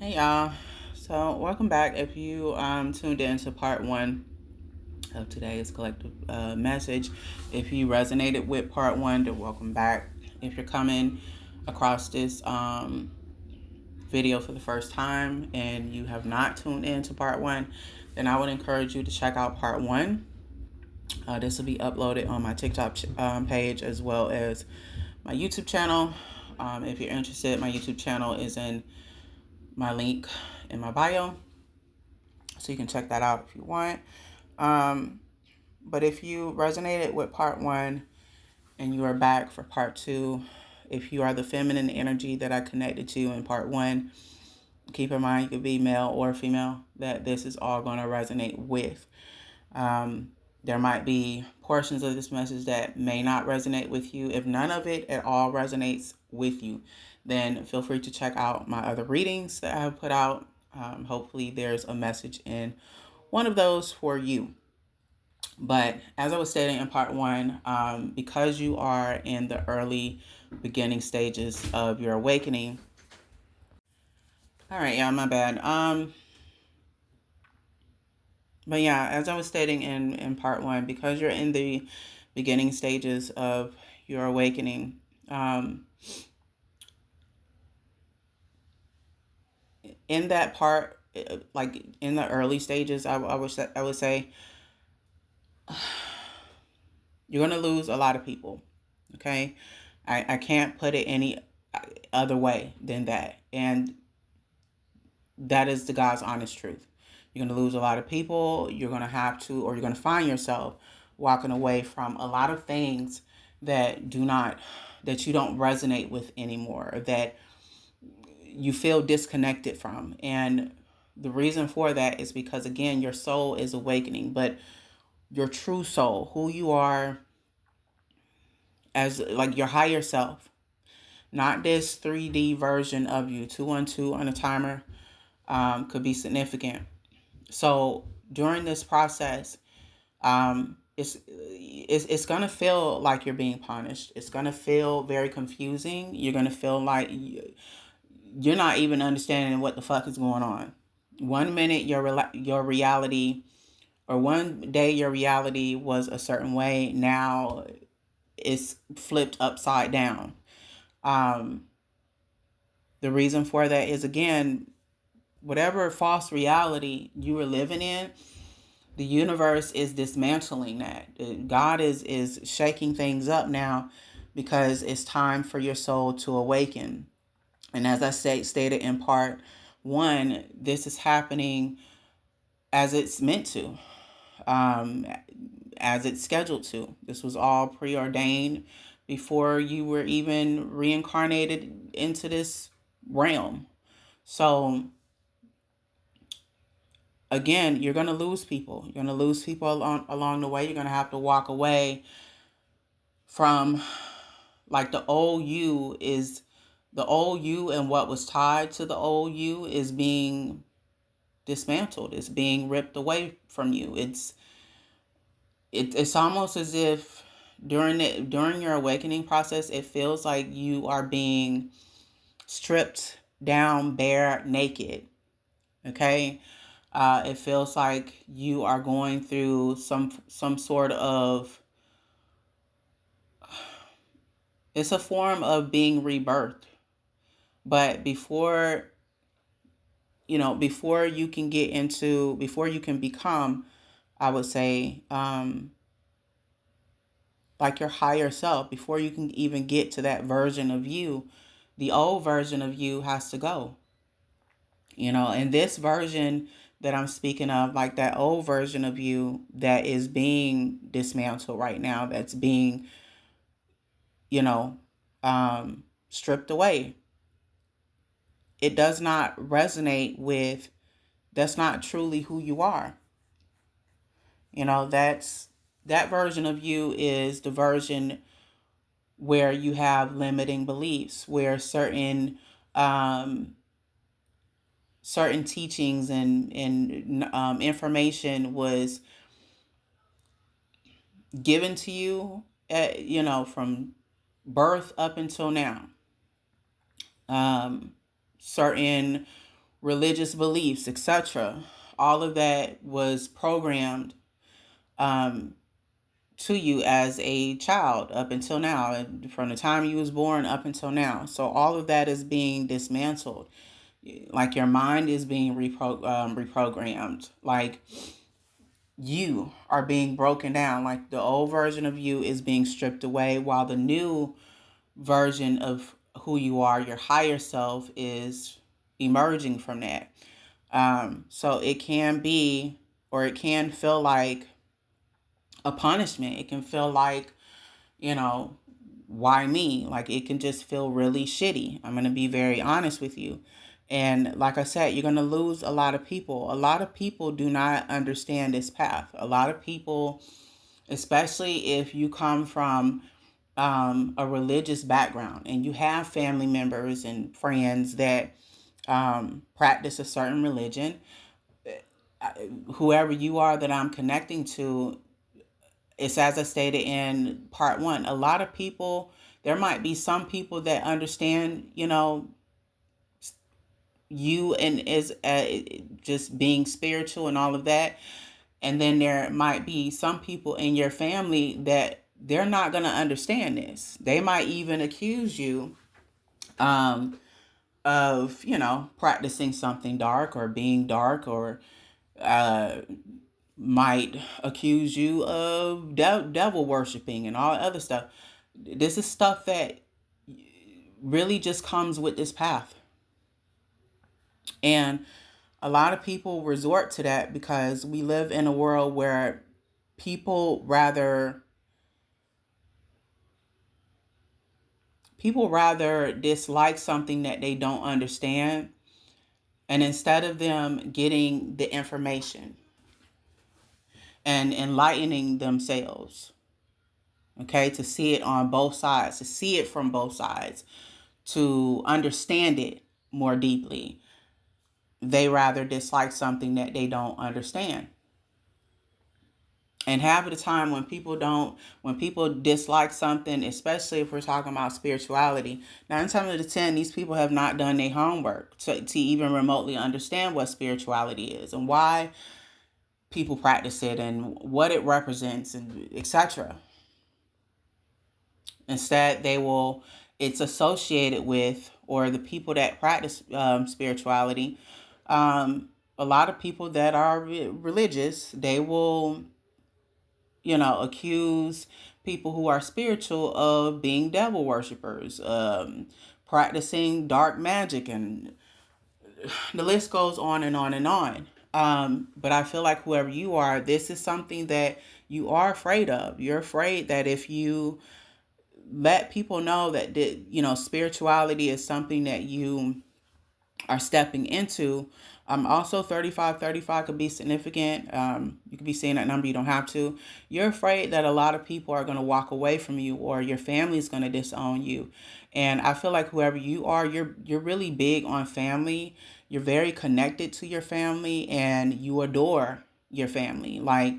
Hey y'all. So welcome back. If you tuned in to part one of today's collective message, if you resonated with part one, then welcome back. If you're coming across this video for the first time and you have not tuned in to part one, then I would encourage you to check out part one. This will be uploaded on my TikTok page as well as my YouTube channel. If you're interested, my YouTube channel is in my link in my bio, so you can check that out if you want. But if you resonated with part one and you are back for part two, if you are the feminine energy that I connected to in part one, keep in mind you could be male or female, that this is all going to resonate with. There might be portions of this message that may not resonate with you. If none of it at all resonates with you, then feel free to check out my other readings that I have put out. Hopefully there's a message in one of those for you. But as I was stating in part one, because you are in the early beginning stages of your awakening. All right, yeah, my bad. But yeah, as I was stating in part one, because you're in the beginning stages of your awakening, in that part, like in the early stages, I would say you're gonna lose a lot of people. Okay, I can't put it any other way than that, and that is the God's honest truth. You're going to lose a lot of people. You're going to have to, or you're going to find yourself walking away from a lot of things that that you don't resonate with anymore, or that you feel disconnected from. And the reason for that is because, again, your soul is awakening, but your true soul, who you are as like your higher self, not this 3D version of you, 212 on a timer, could be significant. So during this process, it's gonna feel like you're being punished. It's gonna feel very confusing. You're gonna feel like you're not even understanding what the fuck is going on. One minute your reality, or one day your reality was a certain way. Now it's flipped upside down. Um, the reason for that is, again, whatever false reality you were living in, the universe is dismantling that. God is shaking things up now, because it's time for your soul to awaken. And as I stated in part one, this is happening as it's meant to, um, as it's scheduled to. This was all preordained before you were even reincarnated into this realm. So again, you're going to lose people. You're going to lose people along the way. You're going to have to walk away from, like, the old you and what was tied to the old you is being dismantled. It's being ripped away from you. It's almost as if during your awakening process, it feels like you are being stripped down, bare, naked. Okay. It feels like you are going through some sort of, it's a form of being rebirthed. But before you can before you can become, I would say, like your higher self, before you can even get to that version of you, the old version of you has to go. And this version that I'm speaking of, like that old version of you that is being dismantled right now, that's being, you know, stripped away. It does not resonate with, that's not truly who you are. That version of you is the version where you have limiting beliefs, where certain teachings and information was given to you, from birth up until now. Certain religious beliefs, etc. All of that was programmed um, to you as a child up until now, and from the time you was born up until now. So all of that is being dismantled. Like your mind is being reprogrammed. Like you are being broken down. Like the old version of you is being stripped away, while the new version of who you are, your higher self, is emerging from that. So it can be, or it can feel like a punishment. It can feel like, you know, why me? Like it can just feel really shitty. I'm going to be very honest with you. And like I said, you're going to lose a lot of people. A lot of people do not understand this path. A lot of people, especially if you come from a religious background and you have family members and friends that practice a certain religion, whoever you are that I'm connecting to, it's as I stated in part one. A lot of people, there might be some people that understand, you and is just being spiritual and all of that. And then there might be some people in your family that they're not going to understand this. They might even accuse you of, practicing something dark or being dark, or uh, might accuse you of devil worshiping and all other stuff. This is stuff that really just comes with this path. And a lot of people resort to that because we live in a world where people rather dislike something that they don't understand, and instead of them getting the information and enlightening themselves, okay, to see it on both sides, to see it from both sides, to understand it more deeply, they rather dislike something that they don't understand. And half of the time when people dislike something, especially if we're talking about spirituality, 9 times out of 10, these people have not done their homework to even remotely understand what spirituality is and why people practice it and what it represents, and etc. Instead, it's associated with, or the people that practice spirituality, a lot of people that are religious, they will, accuse people who are spiritual of being devil worshippers, practicing dark magic, and the list goes on and on and on. But I feel like whoever you are, this is something that you are afraid of. You're afraid that if you let people know that, spirituality is something that you are stepping into. Also 35 could be significant. You could be saying that number, you don't have to. You're afraid that a lot of people are going to walk away from you, or your family is going to disown you. And I feel like whoever you are, you're really big on family. You're very connected to your family, and you adore your family. Like,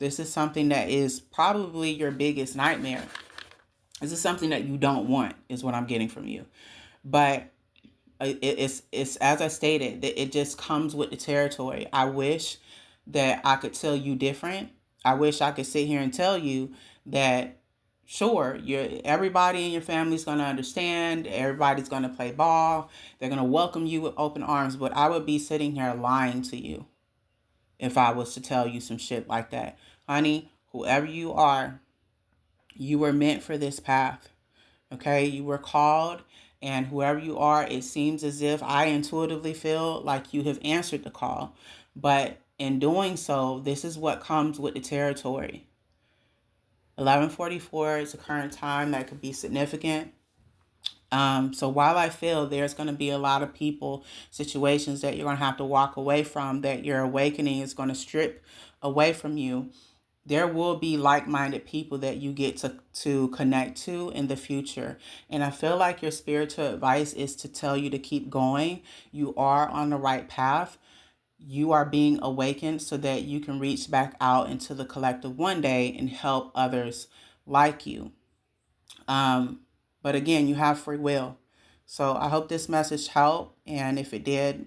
this is something that is probably your biggest nightmare. This is something that you don't want, is what I'm getting from you. But it's as I stated, that it just comes with the territory. I wish that I could tell you different. I wish I could sit here and tell you that, sure, everybody in your family is going to understand. Everybody's going to play ball. They're going to welcome you with open arms. But I would be sitting here lying to you if I was to tell you some shit like that. Honey, whoever you are, you were meant for this path. Okay, you were called, and whoever you are, it seems as if I intuitively feel like you have answered the call. But in doing so, this is what comes with the territory. 11:44 is the current time that could be significant. So while I feel there's going to be a lot of people, situations that you're going to have to walk away from, that your awakening is going to strip away from you, there will be like-minded people that you get to connect to in the future. And I feel like your spiritual advice is to tell you to keep going. You are on the right path. You are being awakened so that you can reach back out into the collective one day and help others like you. But again, you have free will. So I hope this message helped. And if it did,